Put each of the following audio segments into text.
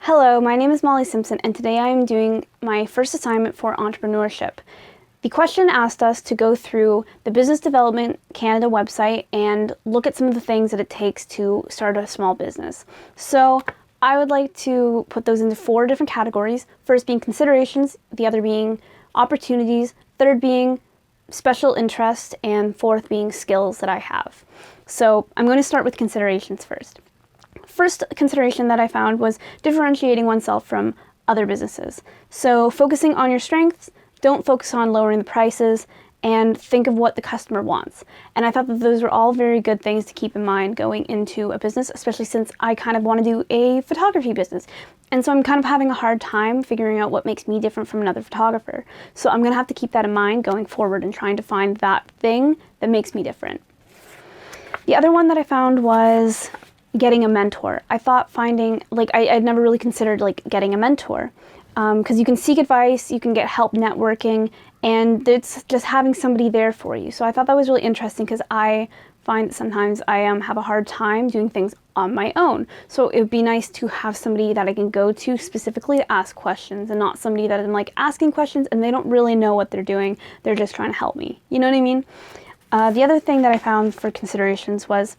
Hello, my name is Molly Simpson, and today I am doing my first assignment for entrepreneurship. The question asked us to go through the Business Development Canada website and look at some of the things that it takes to start a small business. So I would like to put those into 4 different categories. First being considerations, the other being opportunities, third being special interest, and fourth being skills that I have. So I'm going to start with considerations first. First consideration that I found was differentiating oneself from other businesses. So focusing on your strengths, don't focus on lowering the prices, and think of what the customer wants. And I thought that those were all very good things to keep in mind going into a business, especially since I kind of want to do a photography business. And so I'm kind of having a hard time figuring out what makes me different from another photographer. So I'm going to have to keep that in mind going forward and trying to find that thing that makes me different. The other one that I found was getting a mentor. I thought finding, I'd never really considered getting a mentor, because you can seek advice, you can get help networking, and it's just having somebody there for you. So I thought that was really interesting because I find that sometimes I have a hard time doing things on my own. So it would be nice to have somebody that I can go to specifically to ask questions, and not somebody that I'm asking questions and they don't really know what they're doing. They're just trying to help me. You know what I mean? The other thing that I found for considerations was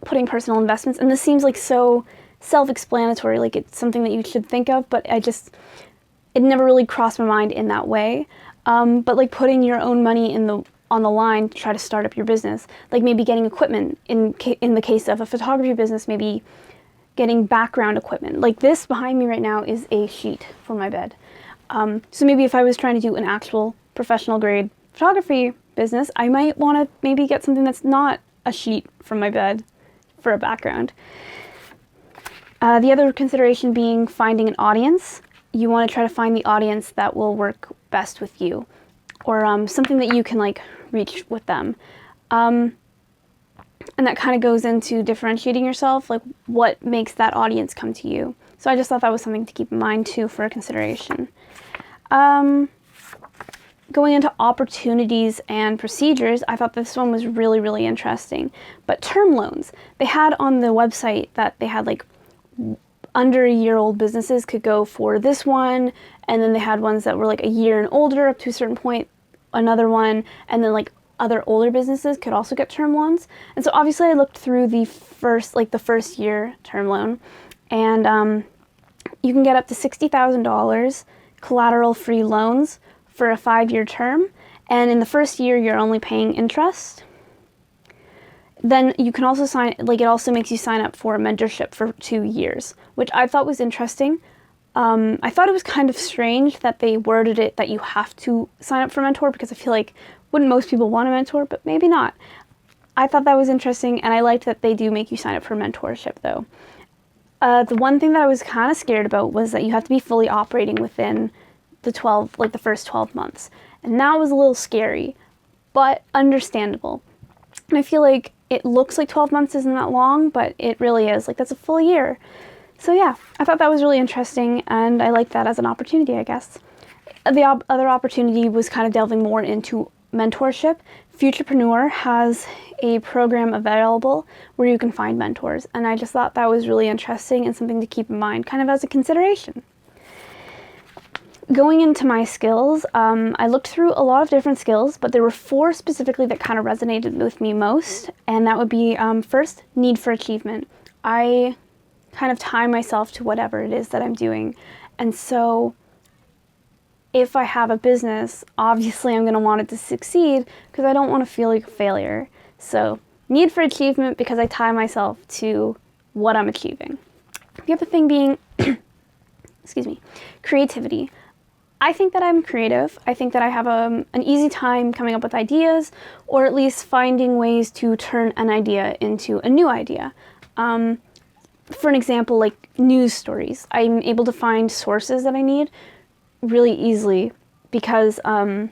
putting personal investments, and this seems so self-explanatory, it's something that you should think of, but it never really crossed my mind in that way. But putting your own money on the line to try to start up your business, maybe getting equipment in the case of a photography business, maybe getting background equipment. This behind me right now is a sheet for my bed. So maybe if I was trying to do an actual professional grade photography business, I might want to maybe get something that's not a sheet from my bed for a background. The other consideration being finding an audience. You want to try to find the audience that will work best with you, or something that you can reach with them. And that kind of goes into differentiating yourself, what makes that audience come to you. So I just thought that was something to keep in mind too for a consideration. Going into opportunities and procedures, I thought this one was really, really interesting. But term loans, they had on the website that they had under a year old businesses could go for this one, and then they had ones that were a year and older up to a certain point, another one, and then other older businesses could also get term loans. And so obviously I looked through the first year term loan, and you can get up to $60,000 collateral-free loans for a 5-year term, and in the first year you're only paying interest. Then you can also sign, it also makes you sign up for a mentorship for 2 years, which I thought was interesting. I thought it was kind of strange that they worded it that you have to sign up for a mentor, because I feel wouldn't most people want a mentor, but maybe not. I thought that was interesting, and I liked that they do make you sign up for mentorship though. The one thing that I was kind of scared about was that you have to be fully operating within the first 12 months. And that was a little scary, but understandable. And I feel it looks like 12 months isn't that long, but it really is. That's a full year. So yeah, I thought that was really interesting, and I liked that as an opportunity, I guess. The other opportunity was kind of delving more into mentorship. Futurepreneur has a program available where you can find mentors, and I just thought that was really interesting and something to keep in mind kind of as a consideration. Going into my skills, I looked through a lot of different skills, but there were 4 specifically that kind of resonated with me most, and that would be, first, need for achievement. I kind of tie myself to whatever it is that I'm doing, and so if I have a business, obviously I'm going to want it to succeed because I don't want to feel like a failure. So, need for achievement because I tie myself to what I'm achieving. The other thing being, creativity. I think that I'm creative. I think that I have an easy time coming up with ideas, or at least finding ways to turn an idea into a new idea. For an example, news stories. I'm able to find sources that I need really easily because, or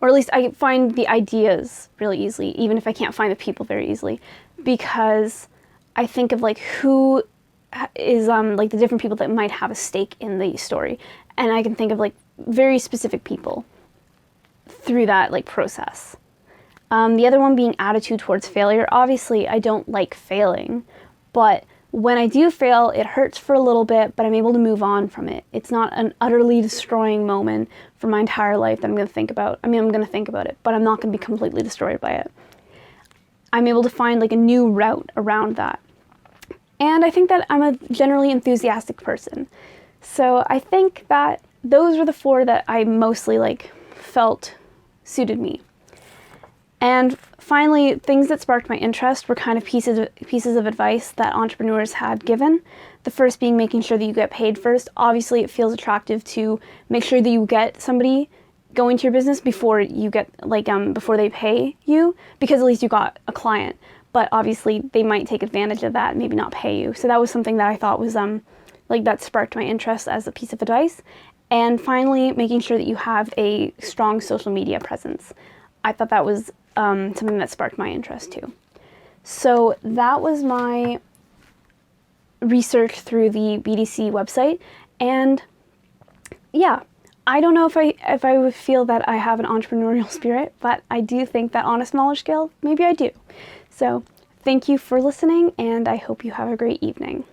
at least I find the ideas really easily, even if I can't find the people very easily, because I think of who is the different people that might have a stake in the story, and I can think of very specific people through that process. The other one being attitude towards failure. Obviously I don't like failing, but when I do fail, it hurts for a little bit, but I'm able to move on from it. It's not an utterly destroying moment for my entire life that I'm going to think about. I mean, I'm going to think about it, but I'm not going to be completely destroyed by it. I'm able to find like a new route around that. And I think that I'm a generally enthusiastic person. So I think that those were the 4 that I mostly felt suited me. And finally, things that sparked my interest were kind of pieces of advice that entrepreneurs had given. The first being making sure that you get paid first. Obviously, it feels attractive to make sure that you get somebody going to your business before you get before they pay you, because at least you got a client. But obviously, they might take advantage of that and maybe not pay you. So that was something that I thought was that sparked my interest as a piece of advice. And finally, making sure that you have a strong social media presence. I thought that was something that sparked my interest too. So that was my research through the BDC website. And yeah, I don't know if I would feel that I have an entrepreneurial spirit, but I do think that on a smaller scale, maybe I do. So thank you for listening, and I hope you have a great evening.